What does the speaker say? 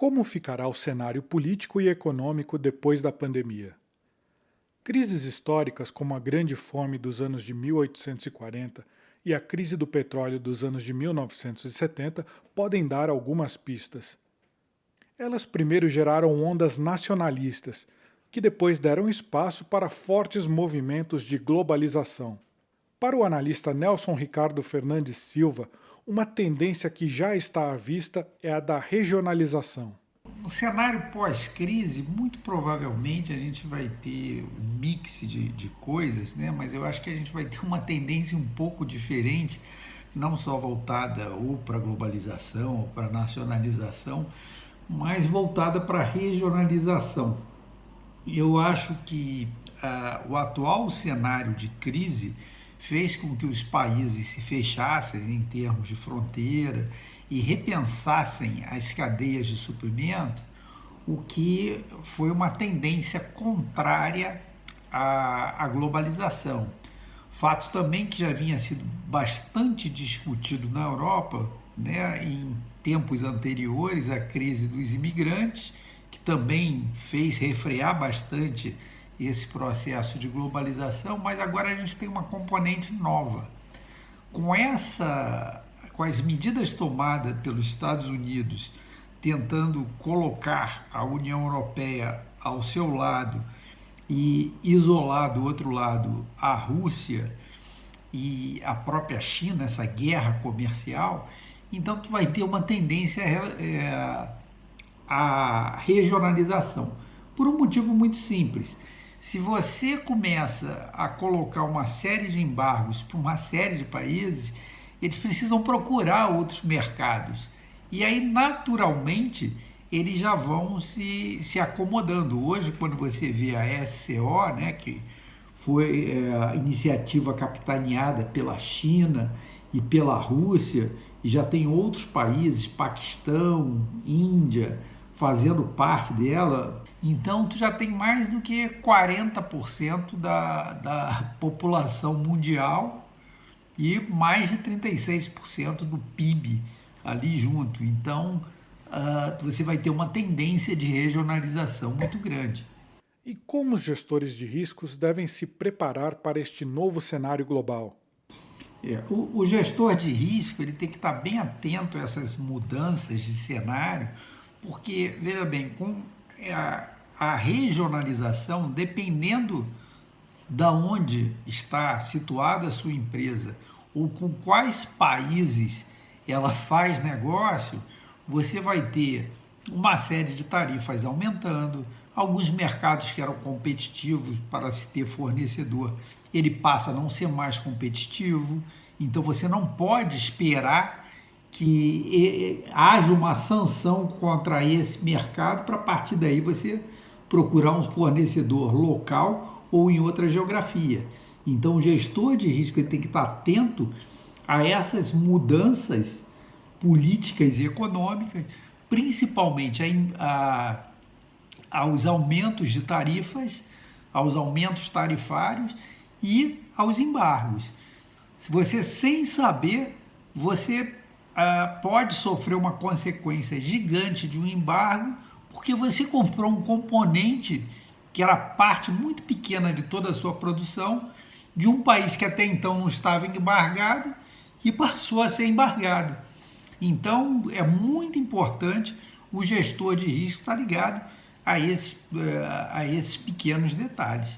Como ficará o cenário político e econômico depois da pandemia? Crises históricas como a Grande Fome dos anos de 1840 e a crise do petróleo dos anos de 1970 podem dar algumas pistas. Elas primeiro geraram ondas nacionalistas, que depois deram espaço para fortes movimentos de globalização. Para o analista Nelson Ricardo Fernandes Silva, uma tendência que já está à vista é a da regionalização. No cenário pós-crise, muito provavelmente a gente vai ter um mix de coisas, né? Mas eu acho que a gente vai ter uma tendência um pouco diferente, não só voltada ou para a globalização ou para a nacionalização, mas voltada para a regionalização. Eu acho que o atual cenário de crise fez com que os países se fechassem em termos de fronteira e repensassem as cadeias de suprimento, o que foi uma tendência contrária à globalização. Fato também que já vinha sido bastante discutido na Europa, né, em tempos anteriores à crise dos imigrantes, que também fez refrear bastante esse processo de globalização, mas agora a gente tem uma componente nova. Com as medidas tomadas pelos Estados Unidos, tentando colocar a União Europeia ao seu lado e isolar do outro lado a Rússia e a própria China, essa guerra comercial, então tu vai ter uma tendência à regionalização, por um motivo muito simples. Se você começa a colocar uma série de embargos para uma série de países, eles precisam procurar outros mercados. E aí, naturalmente, eles já vão se acomodando. Hoje, quando você vê a SCO, né, que foi a iniciativa capitaneada pela China e pela Rússia, e já tem outros países, Paquistão, Índia, fazendo parte dela, então tu já tem mais do que 40% da população mundial e mais de 36% do PIB ali junto. Então, você vai ter uma tendência de regionalização muito grande. E como os gestores de riscos devem se preparar para este novo cenário global? O gestor de risco ele tem que estar bem atento a essas mudanças de cenário, porque, veja bem, com a regionalização, dependendo da onde está situada a sua empresa ou com quais países ela faz negócio, você vai ter uma série de tarifas aumentando, alguns mercados que eram competitivos para se ter fornecedor, ele passa a não ser mais competitivo, então você não pode esperar que haja uma sanção contra esse mercado para a partir daí você procurar um fornecedor local ou em outra geografia. Então o gestor de risco ele tem que estar atento a essas mudanças políticas e econômicas, principalmente aos aumentos de tarifas, aos aumentos tarifários e aos embargos. Se você, sem saber, você pode sofrer uma consequência gigante de um embargo, porque você comprou um componente que era parte muito pequena de toda a sua produção, de um país que até então não estava embargado e passou a ser embargado. Então, é muito importante o gestor de risco estar ligado a esses pequenos detalhes.